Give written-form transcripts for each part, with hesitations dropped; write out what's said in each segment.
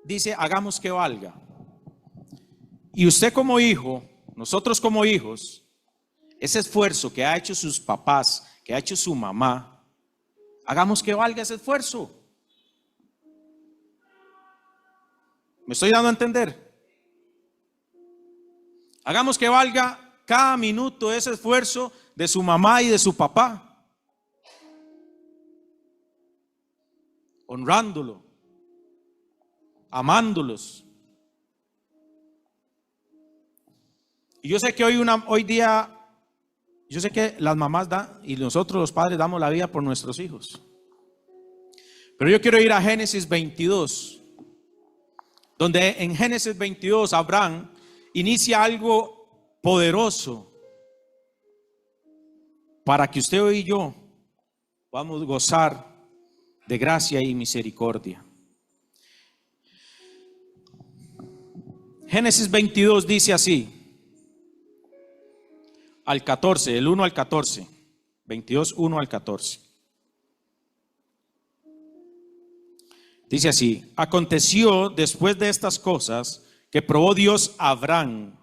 dice, hagamos que valga. Y usted como hijo, nosotros como hijos, ese esfuerzo que ha hecho sus papás, que ha hecho su mamá, hagamos que valga ese esfuerzo. ¿Me estoy dando a entender? Hagamos que valga cada minuto ese esfuerzo de su mamá y de su papá, honrándolo, amándolos. Y yo sé que hoy día, yo sé que las mamás dan y nosotros los padres damos la vida por nuestros hijos. Pero yo quiero ir a Génesis 22, donde en Génesis 22 Abraham inicia algo poderoso para que usted y yo podamos gozar de gracia y misericordia. Génesis 22 dice así, al 14, el 1 al 14, 22, 1 al 14. Dice así: aconteció después de estas cosas que probó Dios a Abraham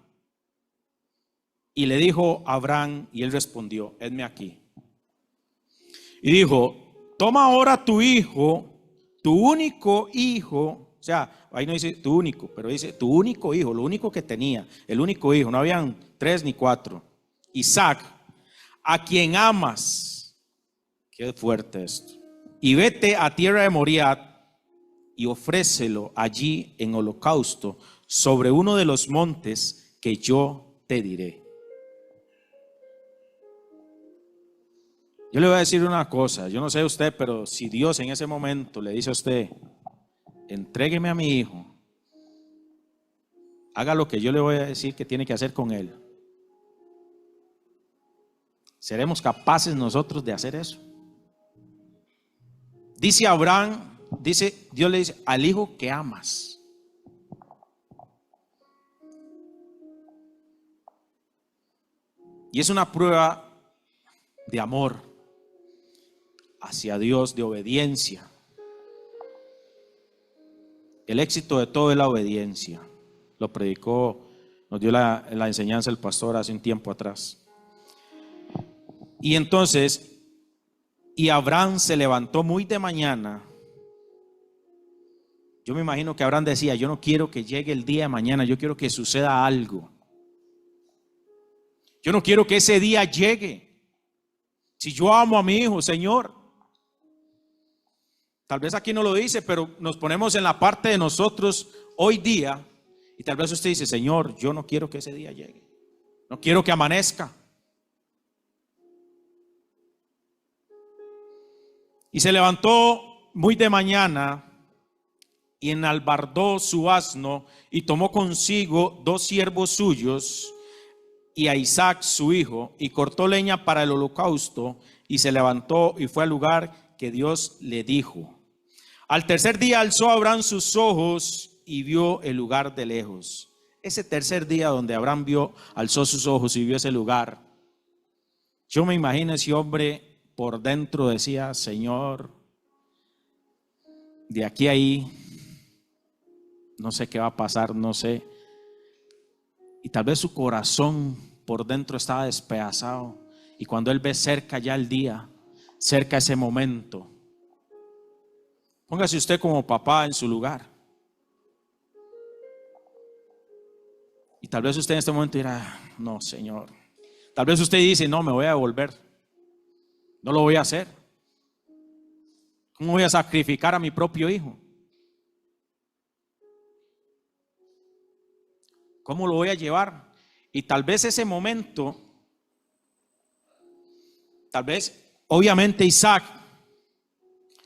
y le dijo a Abraham, y él respondió, hedme aquí. Y dijo, toma ahora tu hijo, tu único hijo, o sea, ahí no dice tu único, pero dice tu único hijo, lo único que tenía, el único hijo, no habían 3 ni 4, Isaac, a quien amas. Qué fuerte esto. Y vete a tierra de Moriah y ofrécelo allí en holocausto sobre uno de los montes que yo te diré. Yo le voy a decir una cosa, yo no sé usted, pero si Dios en ese momento le dice a usted, entrégueme a mi hijo, haga lo que yo le voy a decir que tiene que hacer con él. ¿Seremos capaces nosotros de hacer eso? Dice Abraham, Dios le dice, al hijo que amas. Y es una prueba de amor hacia Dios, de obediencia. El éxito de todo es la obediencia. Lo predicó, nos dio la enseñanza el pastor hace un tiempo atrás. Y entonces, y Abraham se levantó muy de mañana. Yo me imagino que Abraham decía, yo no quiero que llegue el día de mañana, yo quiero que suceda algo. Yo no quiero que ese día llegue. Si yo amo a mi hijo, Señor. Tal vez aquí no lo dice, pero nos ponemos en la parte de nosotros hoy día y tal vez usted dice, Señor, yo no quiero que ese día llegue. No quiero que amanezca. Y se levantó muy de mañana y enalbardó su asno y tomó consigo 2 siervos suyos y a Isaac su hijo y cortó leña para el holocausto y se levantó y fue al lugar que Dios le dijo. Al tercer día alzó Abraham sus ojos y vio el lugar de lejos. Ese tercer día donde Abraham alzó sus ojos y vio ese lugar, yo me imagino ese hombre por dentro decía, Señor, de aquí a ahí, no sé qué va a pasar, no sé. Y tal vez su corazón por dentro estaba despedazado. Y cuando él ve cerca ya el día, cerca ese momento, póngase usted como papá en su lugar. Y tal vez usted en este momento dirá, no, Señor. Tal vez usted dice, no, me voy a devolver. No lo voy a hacer. ¿Cómo voy a sacrificar a mi propio hijo? ¿Cómo lo voy a llevar? Y tal vez ese momento, tal vez, obviamente Isaac,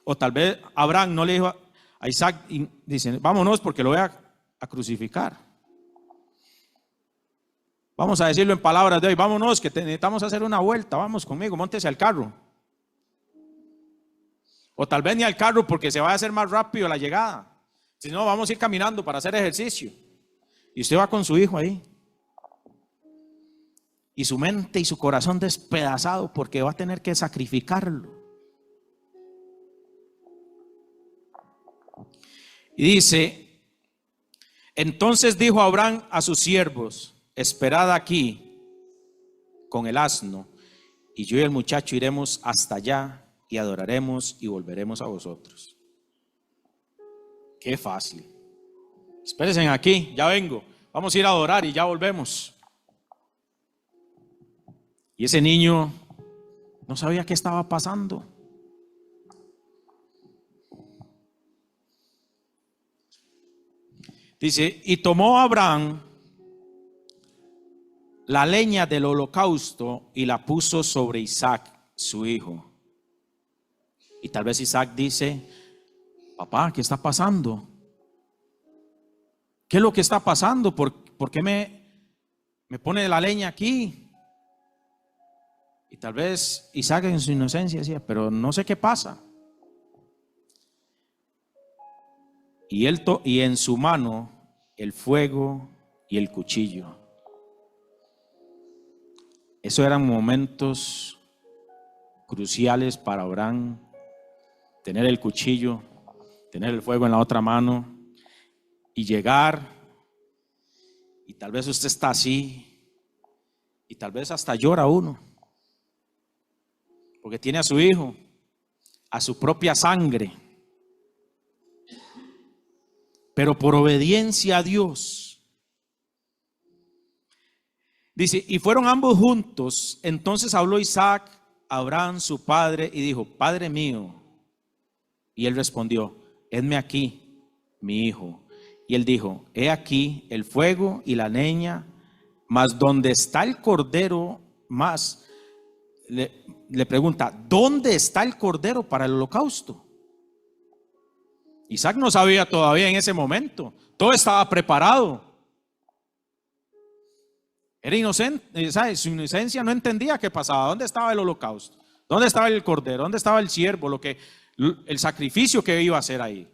o tal vez Abraham no le dijo a Isaac, y dice, vámonos porque lo voy a crucificar. Vamos a decirlo en palabras de hoy, vámonos que necesitamos hacer una vuelta, vamos conmigo, móntese al carro. O tal vez ni al carro porque se va a hacer más rápido la llegada. Si no, vamos a ir caminando para hacer ejercicio. Y usted va con su hijo ahí. Y su mente y su corazón despedazado porque va a tener que sacrificarlo. Y dice, Entonces dijo Abraham a sus siervos: esperad aquí con el asno, y yo y el muchacho iremos hasta allá y adoraremos y volveremos a vosotros. Qué fácil. Espérense aquí, ya vengo. Vamos a ir a adorar y ya volvemos. Y ese niño no sabía qué estaba pasando. Dice, y tomó Abraham la leña del holocausto y la puso sobre Isaac, su hijo. Y tal vez Isaac dice: papá, ¿qué está pasando? ¿Qué es lo que está pasando? ¿Por qué me pone la leña aquí? Y tal vez Isaac en su inocencia decía: pero no sé qué pasa. Y en su mano el fuego y el cuchillo. Esos eran momentos cruciales para Abraham. Tener el cuchillo, tener el fuego en la otra mano y llegar. Y tal vez usted está así y tal vez hasta llora uno, porque tiene a su hijo, a su propia sangre. Pero por obediencia a Dios. Dice, y fueron ambos juntos. Entonces habló Isaac a Abraham su padre y dijo: Padre mío. Y él respondió: Hedme aquí, mi hijo. Y él dijo: He aquí el fuego y la leña, mas ¿dónde está el cordero? Más le pregunta: ¿dónde está el cordero para el holocausto? Isaac no sabía todavía en ese momento. Todo estaba preparado. Era inocente, ¿sabes? Su inocencia no entendía qué pasaba. ¿Dónde estaba el holocausto? ¿Dónde estaba el cordero? ¿Dónde estaba el siervo? El sacrificio que iba a hacer ahí.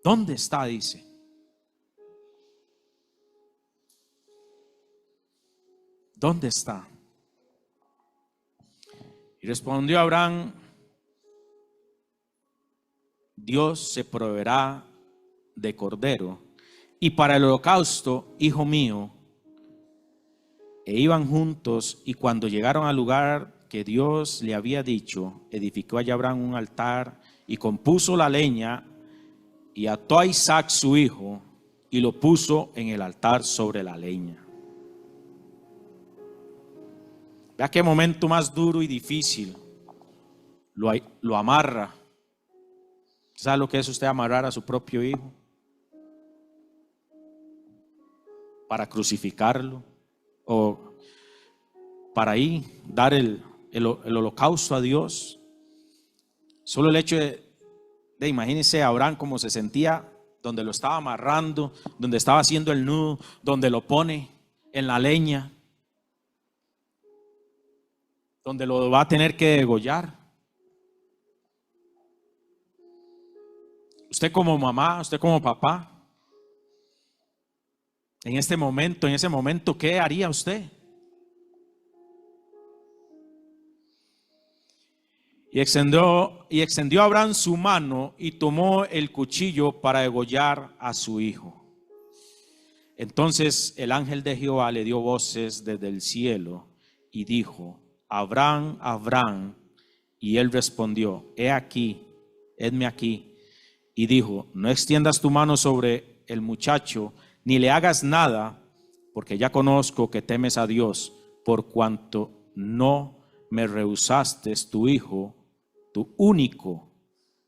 ¿Dónde está? Dice. ¿Dónde está? Y respondió Abraham: Dios se proveerá de cordero, y para el holocausto, hijo mío. E iban juntos, y cuando llegaron al lugar que Dios le había dicho, edificó allá Abraham un altar y compuso la leña y ató a Isaac su hijo y lo puso en el altar sobre la leña. Vea qué momento más duro y difícil. Lo amarra. ¿Sabe lo que es usted amarrar a su propio hijo? Para crucificarlo o para ahí dar el holocausto a Dios. Solo el hecho de imagínense a Abraham como se sentía, donde lo estaba amarrando, donde estaba haciendo el nudo, donde lo pone en la leña, donde lo va a tener que degollar. Usted como mamá, usted como papá, en ese momento, ¿qué haría usted? Y extendió Abraham su mano y tomó el cuchillo para degollar a su hijo. Entonces el ángel de Jehová le dio voces desde el cielo y dijo: Abraham, Abraham. Y él respondió: He aquí, hedme aquí. Y dijo: No extiendas tu mano sobre el muchacho, ni le hagas nada, porque ya conozco que temes a Dios, por cuanto no me rehusaste tu hijo, tu único.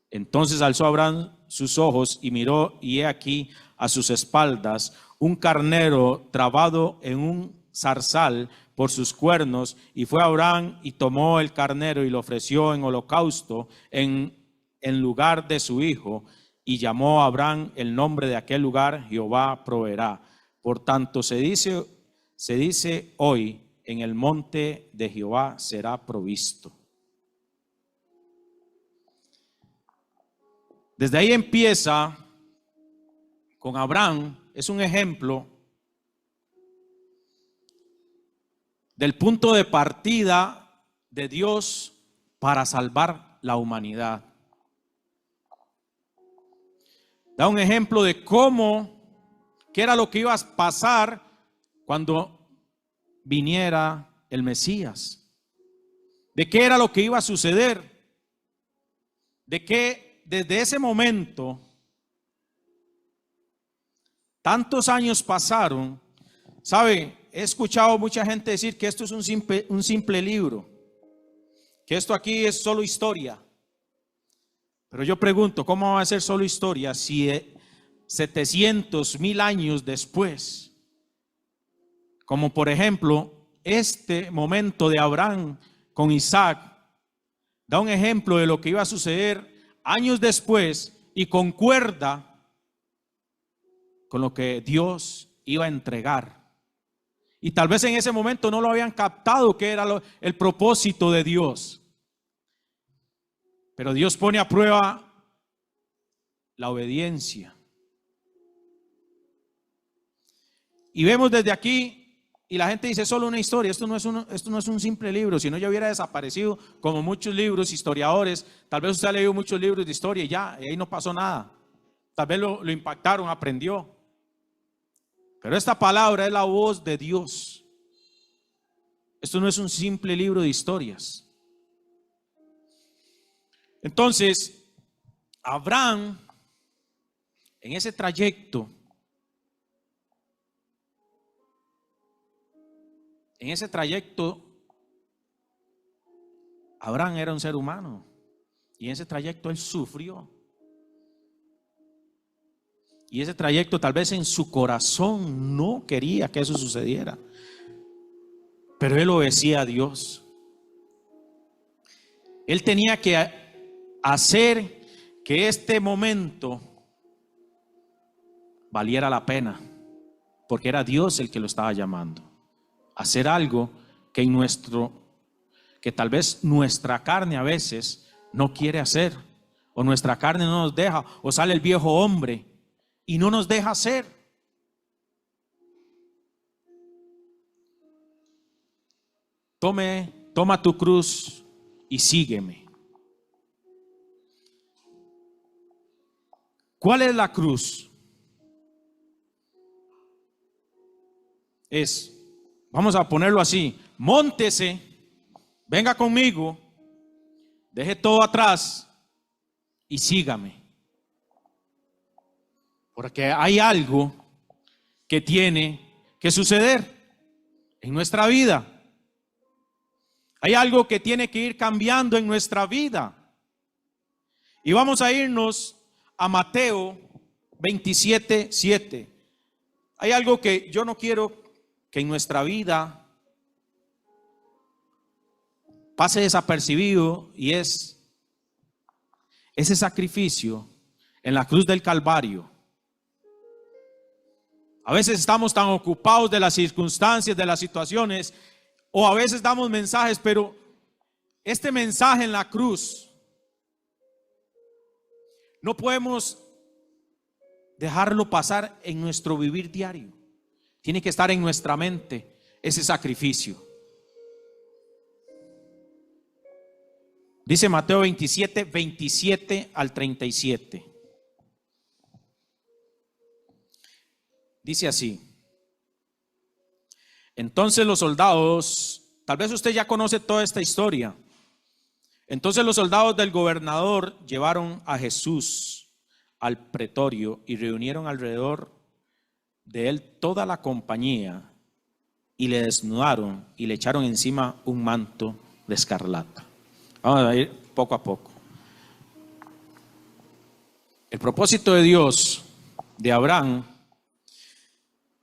Entonces alzó Abraham sus ojos y miró, y he aquí a sus espaldas un carnero trabado en un zarzal por sus cuernos, y fue Abraham y tomó el carnero y lo ofreció en holocausto en lugar de su hijo, y llamó a Abraham el nombre de aquel lugar: Jehová proveerá. Por tanto se dice hoy: en el monte de Jehová será provisto. Desde ahí empieza con Abraham. Es un ejemplo del punto de partida de Dios para salvar la humanidad. Da un ejemplo de qué era lo que iba a pasar cuando viniera el Mesías. De qué era lo que iba a suceder. De que desde ese momento, tantos años pasaron. ¿Sabe? He escuchado mucha gente decir que esto es un simple libro. Que esto aquí es solo historia. Pero yo pregunto, ¿cómo va a ser solo historia si 700,000 años después, como por ejemplo este momento de Abraham con Isaac, da un ejemplo de lo que iba a suceder años después y concuerda con lo que Dios iba a entregar? Y tal vez en ese momento no lo habían captado que era el propósito de Dios. Pero Dios pone a prueba la obediencia. Y vemos desde aquí, y la gente dice solo una historia. Esto no es un simple libro, si no ya hubiera desaparecido como muchos libros, historiadores. Tal vez usted ha leído muchos libros de historia y ya, y ahí no pasó nada. Tal vez lo impactaron, aprendió. Pero esta palabra es la voz de Dios. Esto no es un simple libro de historias. Entonces, Abraham, en ese trayecto, Abraham era un ser humano. Y en ese trayecto él sufrió. Y ese trayecto tal vez en su corazón no quería que eso sucediera. Pero él obedecía a Dios. Él tenía que hacer que este momento valiera la pena, porque era Dios el que lo estaba llamando. Hacer algo que tal vez nuestra carne a veces no quiere hacer, o nuestra carne no nos deja, o sale el viejo hombre y no nos deja hacer. Toma tu cruz y sígueme. ¿Cuál es la cruz? Vamos a ponerlo así: móntese, venga conmigo, deje todo atrás y sígame. Porque hay algo que tiene que suceder en nuestra vida. Hay algo que tiene que ir cambiando en nuestra vida. Y vamos a irnos a Mateo 27:7. Hay algo que yo no quiero que en nuestra vida pase desapercibido, y es ese sacrificio en la cruz del Calvario. A veces estamos tan ocupados de las circunstancias, de las situaciones, o a veces damos mensajes, pero este mensaje en la cruz no podemos dejarlo pasar en nuestro vivir diario. Tiene que estar en nuestra mente ese sacrificio. Dice Mateo 27 al 37. Dice así: entonces los soldados, tal vez usted ya conoce toda esta historia. Entonces los soldados del gobernador llevaron a Jesús al pretorio y reunieron alrededor de él toda la compañía, y le desnudaron y le echaron encima un manto de escarlata. Vamos a ir poco a poco. El propósito de Dios, de Abraham,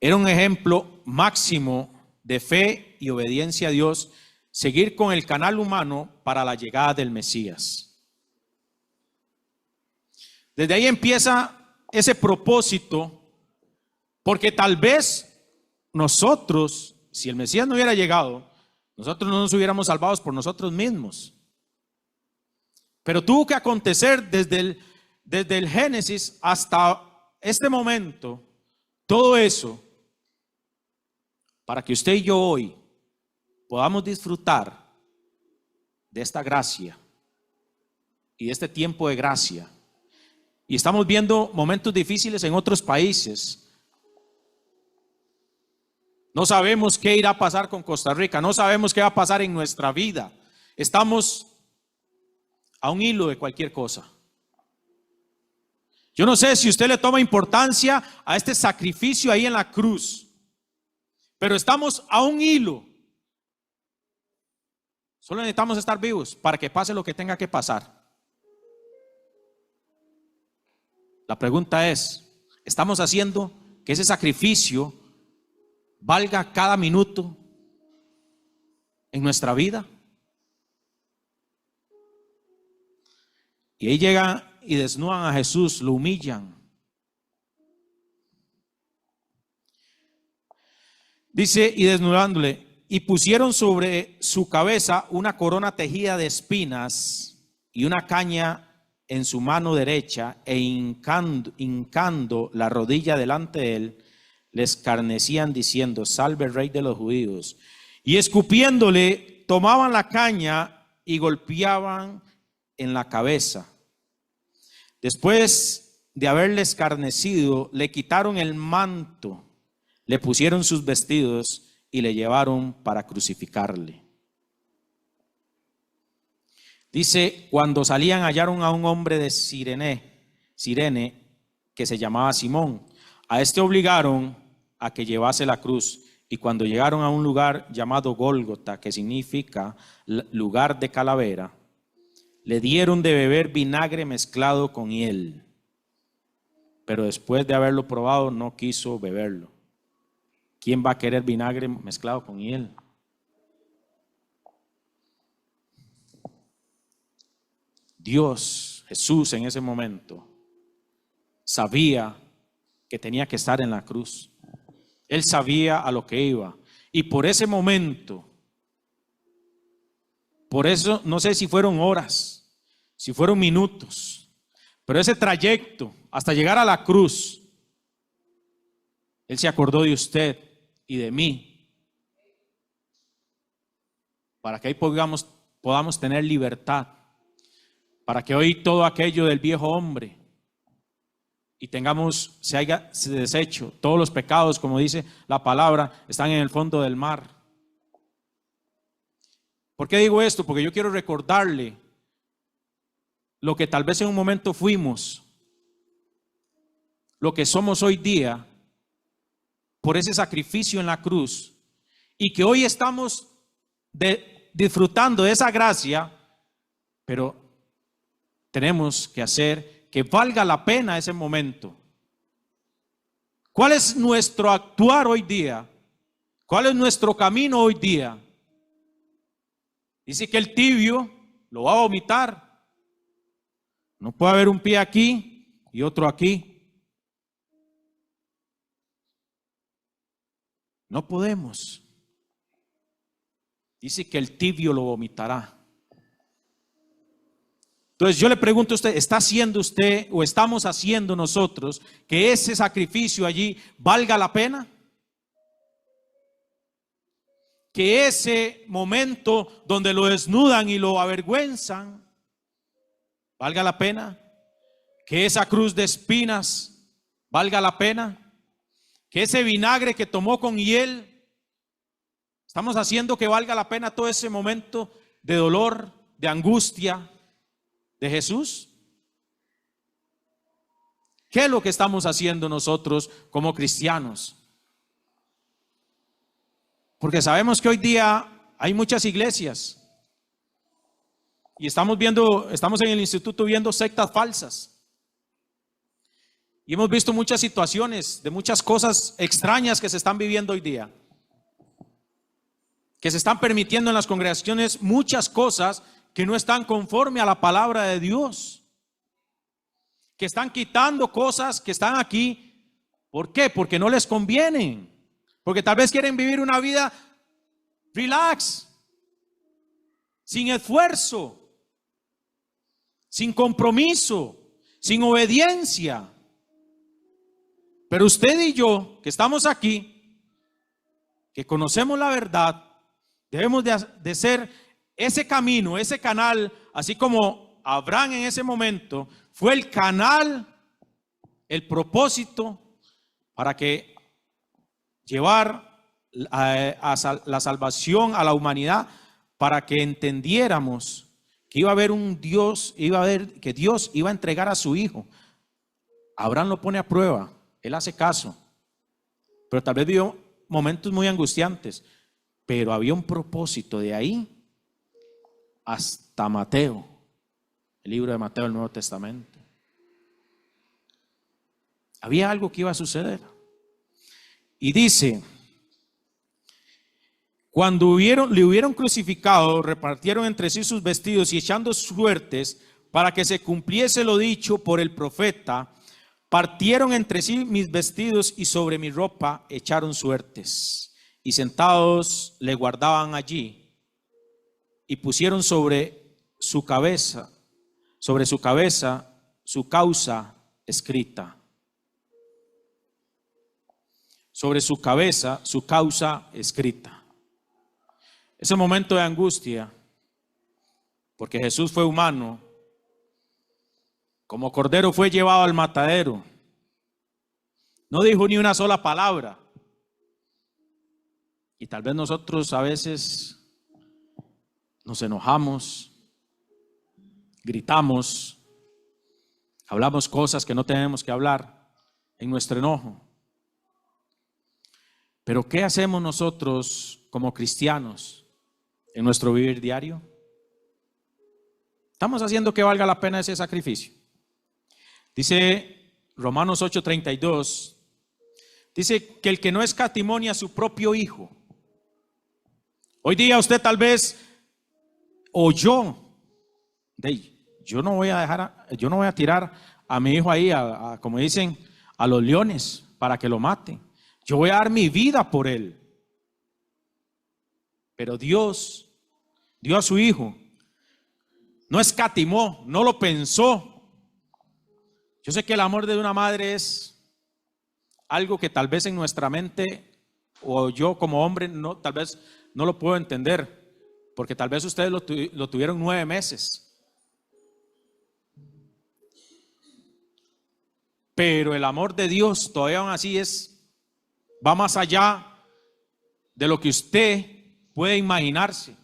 era un ejemplo máximo de fe y obediencia a Dios, seguir con el canal humano para la llegada del Mesías. Desde ahí empieza ese propósito, porque tal vez nosotros, si el Mesías no hubiera llegado, nosotros no nos hubiéramos salvado por nosotros mismos. Pero tuvo que acontecer desde el Génesis hasta este momento, todo eso, para que usted y yo hoy podamos disfrutar de esta gracia y de este tiempo de gracia. Y estamos viendo momentos difíciles en otros países. No sabemos qué irá a pasar con Costa Rica, no sabemos qué va a pasar en nuestra vida. Estamos a un hilo de cualquier cosa. Yo no sé si usted le toma importancia a este sacrificio ahí en la cruz, pero estamos a un hilo. Solo necesitamos estar vivos para que pase lo que tenga que pasar. La pregunta es, ¿estamos haciendo que ese sacrificio valga cada minuto en nuestra vida? Y ahí llegan y desnudan a Jesús, lo humillan. Dice, y desnudándole, y pusieron sobre su cabeza una corona tejida de espinas y una caña en su mano derecha, e hincando la rodilla delante de él, le escarnecían diciendo: salve el rey de los judíos. Y escupiéndole, tomaban la caña y golpeaban en la cabeza. Después de haberle escarnecido, le quitaron el manto, le pusieron sus vestidos y le llevaron para crucificarle. Dice, cuando salían hallaron a un hombre de Cirene que se llamaba Simón. A este obligaron a que llevase la cruz, y cuando llegaron a un lugar llamado Gólgota, que significa lugar de calavera, le dieron de beber vinagre mezclado con hiel. Pero después de haberlo probado, no quiso beberlo. ¿Quién va a querer vinagre mezclado con hiel? Dios, Jesús, en ese momento sabía que tenía que estar en la cruz. Él sabía a lo que iba. Y por ese momento, por eso, no sé si fueron horas, si fueron minutos, pero ese trayecto hasta llegar a la cruz, Él se acordó de usted y de mí, para que ahí podamos tener libertad, para que hoy todo aquello del viejo hombre y se haya deshecho. Todos los pecados, como dice la palabra, están en el fondo del mar. ¿Por qué digo esto? Porque yo quiero recordarle lo que tal vez en un momento fuimos, lo que somos hoy día, por ese sacrificio en la cruz, y que hoy estamos disfrutando de esa gracia, pero tenemos que hacer que valga la pena ese momento. ¿Cuál es nuestro actuar hoy día? ¿Cuál es nuestro camino hoy día? Dice que el tibio lo va a vomitar. No puede haber un pie aquí y otro aquí. No podemos. Dice que el tibio lo vomitará. Entonces yo le pregunto a usted, ¿está haciendo usted o estamos haciendo nosotros que ese sacrificio allí valga la pena? Que ese momento donde lo desnudan y lo avergüenzan valga la pena. Que esa cruz de espinas valga la pena. Que ese vinagre que tomó con hiel, estamos haciendo que valga la pena todo ese momento de dolor, de angustia de Jesús. ¿Qué es lo que estamos haciendo nosotros como cristianos? Porque sabemos que hoy día hay muchas iglesias y estamos en el instituto viendo sectas falsas. Y hemos visto muchas situaciones de muchas cosas extrañas que se están viviendo hoy día. Que se están permitiendo en las congregaciones muchas cosas que no están conforme a la palabra de Dios, que están quitando cosas que están aquí. ¿Por qué? Porque no les convienen, porque tal vez quieren vivir una vida relax, sin esfuerzo, sin compromiso, sin obediencia. Pero usted y yo, que estamos aquí, que conocemos la verdad, debemos de ser ese camino, ese canal, así como Abraham en ese momento fue el canal el propósito para que llevar la salvación a la humanidad, para que entendiéramos que iba a haber un Dios, que Dios iba a entregar a su hijo. Abraham lo pone a prueba, él hace caso, pero tal vez vivió momentos muy angustiantes, pero había un propósito de ahí hasta Mateo, el libro de Mateo del Nuevo Testamento. Había algo que iba a suceder. Y dice, cuando le hubieron crucificado, repartieron entre sí sus vestidos y echando suertes para que se cumpliese lo dicho por el profeta, partieron entre sí mis vestidos y sobre mi ropa echaron suertes. Y sentados le guardaban allí y pusieron sobre su cabeza su causa escrita. Sobre su cabeza su causa escrita. Ese momento de angustia, porque Jesús fue humano, como cordero fue llevado al matadero, no dijo ni una sola palabra. Y tal vez nosotros a veces nos enojamos, gritamos, hablamos cosas que no tenemos que hablar en nuestro enojo. Pero ¿qué hacemos nosotros como cristianos en nuestro vivir diario? ¿Estamos haciendo que valga la pena ese sacrificio? Dice Romanos 8:32, dice que el que no escatimonia a su propio hijo. Hoy día usted tal vez, o yo no voy a tirar a mi hijo ahí, como dicen, a los leones para que lo maten. Yo voy a dar mi vida por él. Pero Dios dio a su hijo, no escatimó, no lo pensó. Yo sé que el amor de una madre es algo que tal vez en nuestra mente, o yo como hombre, tal vez no lo puedo entender, porque tal vez ustedes lo tuvieron 9 meses. Pero el amor de Dios todavía aún así va más allá de lo que usted puede imaginarse.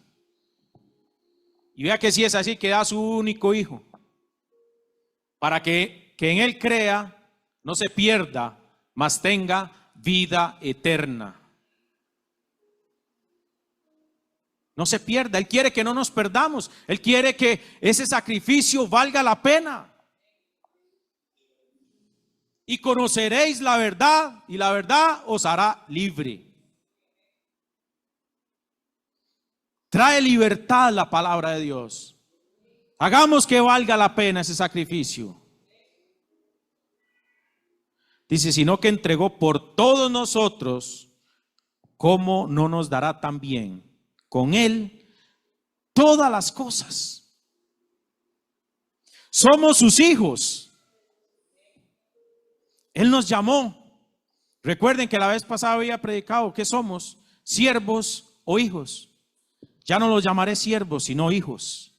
Y vea que si es así, que da su único hijo, para que en él crea, no se pierda, mas tenga vida eterna. No se pierda. Él quiere que no nos perdamos. Él quiere que ese sacrificio valga la pena. Y conoceréis la verdad, y la verdad os hará libre. Trae libertad la palabra de Dios. Hagamos que valga la pena ese sacrificio. Dice, sino que entregó por todos nosotros, ¿cómo no nos dará también con él todas las cosas? Somos sus hijos. Él nos llamó. Recuerden que la vez pasada había predicado que somos siervos o hijos. Ya no los llamaré siervos, sino hijos.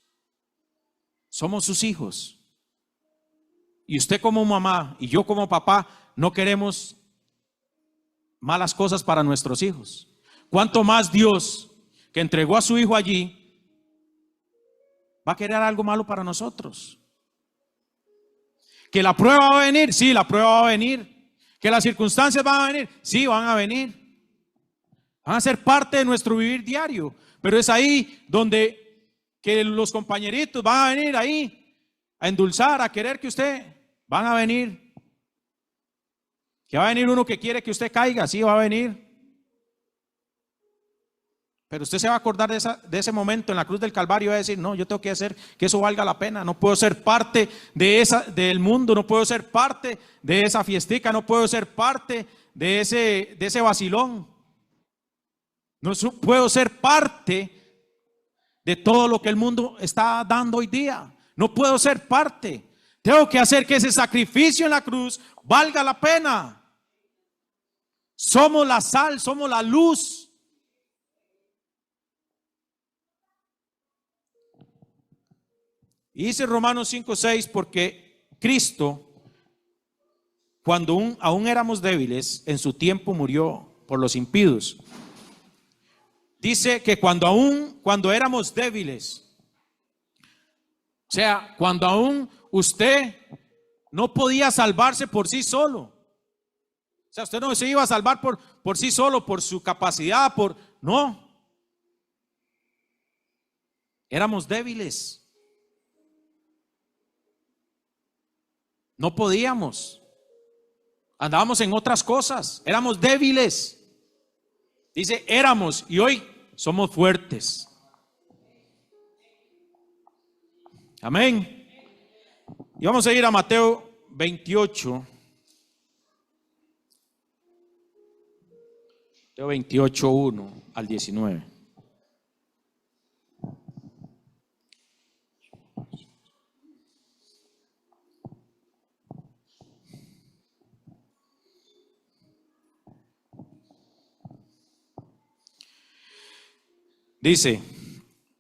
Somos sus hijos. Y usted como mamá y yo como papá no queremos malas cosas para nuestros hijos. ¿Cuánto más Dios, que entregó a su hijo allí, va a querer algo malo para nosotros? ¿Que la prueba va a venir? Sí, la prueba va a venir. ¿Que las circunstancias van a venir? Sí, van a venir. Van a ser parte de nuestro vivir diario. Pero es ahí donde que los compañeritos van a venir ahí a endulzar, a querer que usted, van a venir. Que va a venir uno que quiere que usted caiga, sí va a venir. Pero usted se va a acordar de ese momento en la cruz del Calvario y va a decir, no, yo tengo que hacer que eso valga la pena. No puedo ser parte del mundo, no puedo ser parte de esa fiestica, no puedo ser parte de ese vacilón. No puedo ser parte de todo lo que el mundo está dando hoy día. No puedo ser parte. Tengo que hacer que ese sacrificio en la cruz valga la pena. Somos la sal, somos la luz. Y dice Romanos 5:6, porque Cristo cuando aún éramos débiles, en su tiempo murió por los impíos. Dice que cuando éramos débiles, o sea, cuando aún usted no podía salvarse por sí solo. O sea, usted no se iba a salvar por sí solo, por su capacidad, no. Éramos débiles. No podíamos. Andábamos en otras cosas. Éramos débiles. Dice éramos y hoy somos fuertes. Amén. Y vamos a ir a Mateo 28. Mateo 28, 1 al 19. Dice: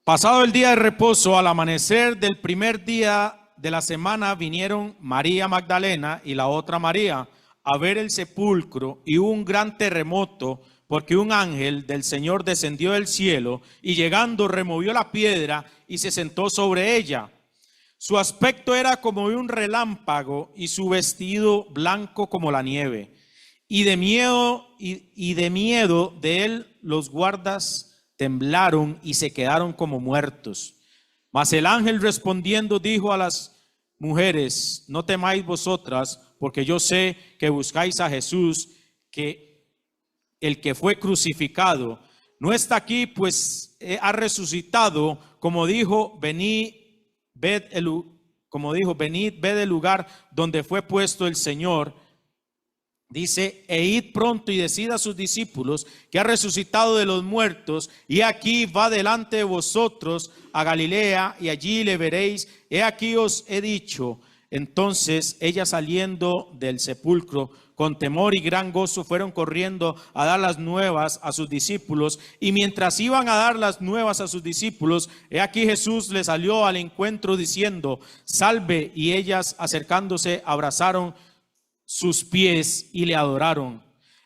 pasado el día de reposo, al amanecer del primer día de la semana, vinieron María Magdalena y la otra María a ver el sepulcro, y hubo un gran terremoto, porque un ángel del Señor descendió del cielo y llegando removió la piedra y se sentó sobre ella. Su aspecto era como de un relámpago y su vestido blanco como la nieve. Y de miedo de él los guardas temblaron y se quedaron como muertos. Mas el ángel respondiendo dijo a las mujeres: no temáis vosotras, porque yo sé que buscáis a Jesús, que el que fue crucificado. No está aquí, pues ha resucitado, como dijo, venid, ved el lugar donde fue puesto el Señor. Dice: e id pronto y decid a sus discípulos que ha resucitado de los muertos, y aquí va delante de vosotros a Galilea, y allí le veréis. He aquí os he dicho. Entonces ellas, saliendo del sepulcro con temor y gran gozo, fueron corriendo a dar las nuevas a sus discípulos. Y mientras iban a dar las nuevas a sus discípulos, he aquí Jesús les salió al encuentro diciendo: salve. Y ellas, acercándose, abrazaron sus pies y le adoraron.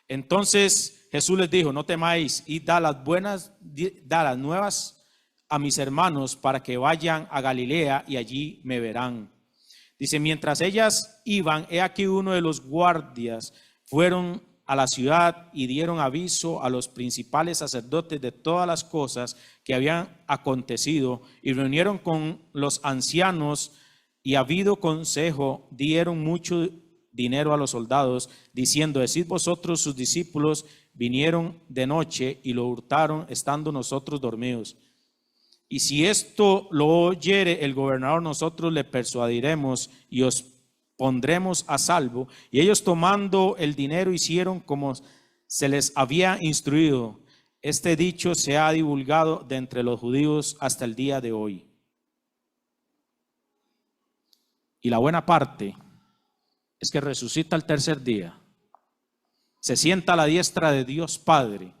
Entonces Jesús les dijo: no temáis, y da las nuevas a mis hermanos, para que vayan a Galilea y allí me verán. Dice: mientras ellas iban, he aquí uno de los guardias fueron a la ciudad y dieron aviso a los principales sacerdotes de todas las cosas que habían acontecido, y reunieron con los ancianos, y habido consejo, dieron mucho dinero a los soldados, diciendo: decid vosotros, sus discípulos vinieron de noche y lo hurtaron estando nosotros dormidos. Y si esto lo oyere el gobernador, nosotros le persuadiremos y os pondremos a salvo. Y ellos, tomando el dinero, hicieron como se les había instruido. Este dicho se ha divulgado de entre los judíos hasta el día de hoy. Y la buena parte es que resucita al tercer día, se sienta a la diestra de Dios Padre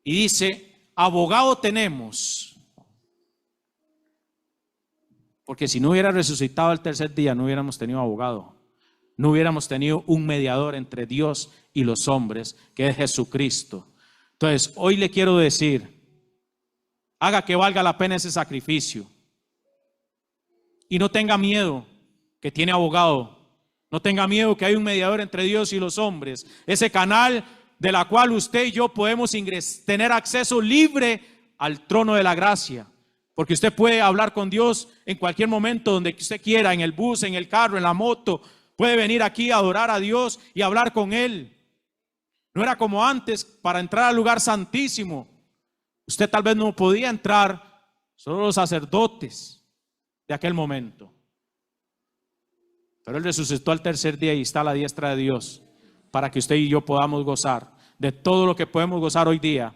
y dice: abogado tenemos. Porque si no hubiera resucitado al tercer día, no hubiéramos tenido abogado, no hubiéramos tenido un mediador entre Dios y los hombres, que es Jesucristo. Entonces hoy le quiero decir: haga que valga la pena ese sacrificio y no tenga miedo que tiene abogado. No tenga miedo que hay un mediador entre Dios y los hombres. Ese canal de la cual usted y yo podemos tener acceso libre al trono de la gracia. Porque usted puede hablar con Dios en cualquier momento, donde usted quiera, en el bus, en el carro, en la moto. Puede venir aquí a adorar a Dios y hablar con Él. No era como antes, para entrar al lugar santísimo. Usted tal vez no podía entrar, solo los sacerdotes de aquel momento. Pero Él resucitó al tercer día y está a la diestra de Dios, para que usted y yo podamos gozar de todo lo que podemos gozar hoy día.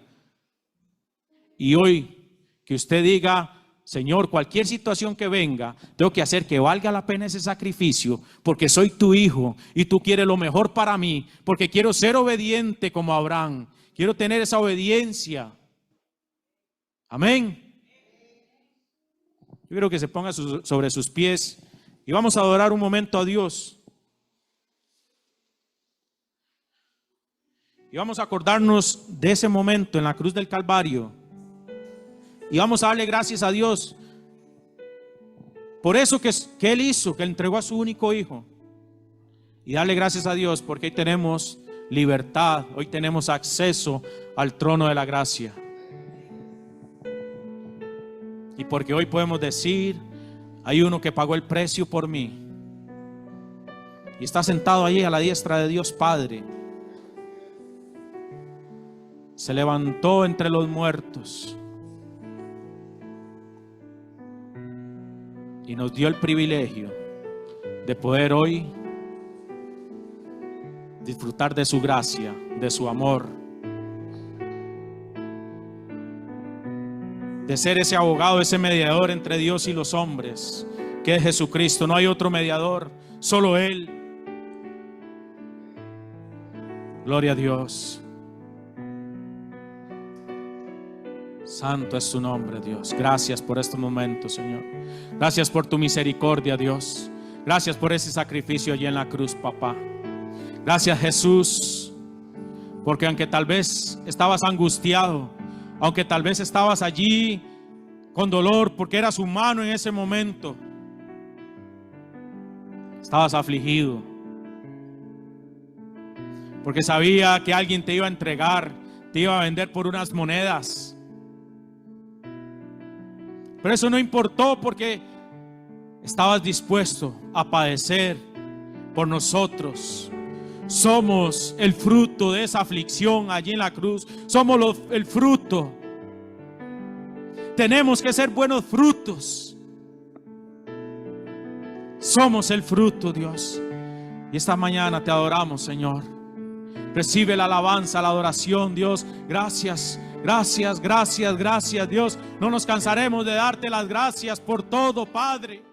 Y hoy que usted diga: Señor, cualquier situación que venga, tengo que hacer que valga la pena ese sacrificio, porque soy tu hijo y tú quieres lo mejor para mí, porque quiero ser obediente como Abraham, quiero tener esa obediencia. Amén. Yo quiero que se ponga sobre sus pies y vamos a adorar un momento a Dios. Y vamos a acordarnos de ese momento en la cruz del Calvario. Y vamos a darle gracias a Dios por eso que Él hizo, que entregó a su único hijo. Y darle gracias a Dios porque hoy tenemos libertad, hoy tenemos acceso al trono de la gracia. Y porque hoy podemos decir, hay uno que pagó el precio por mí. Y está sentado allí a la diestra de Dios Padre. Se levantó entre los muertos. Y nos dio el privilegio de poder hoy disfrutar de su gracia, de su amor, de ser ese abogado, ese mediador entre Dios y los hombres, que es Jesucristo. No hay otro mediador, solo Él. Gloria a Dios. Santo es tu nombre, Dios. Gracias por estos momentos, Señor. Gracias por tu misericordia, Dios. Gracias por ese sacrificio allí en la cruz, papá. Gracias, Jesús, porque aunque tal vez estabas angustiado, aunque tal vez estabas allí con dolor porque eras humano en ese momento, estabas afligido porque sabía que alguien te iba a entregar, te iba a vender por unas monedas. Pero eso no importó porque estabas dispuesto a padecer por nosotros. Somos el fruto de esa aflicción allí en la cruz. Somos el fruto. Tenemos que ser buenos frutos. Somos el fruto, Dios. Y esta mañana te adoramos, Señor. Recibe la alabanza, la adoración, Dios. Gracias, gracias, gracias, gracias, Dios. No nos cansaremos de darte las gracias por todo, Padre.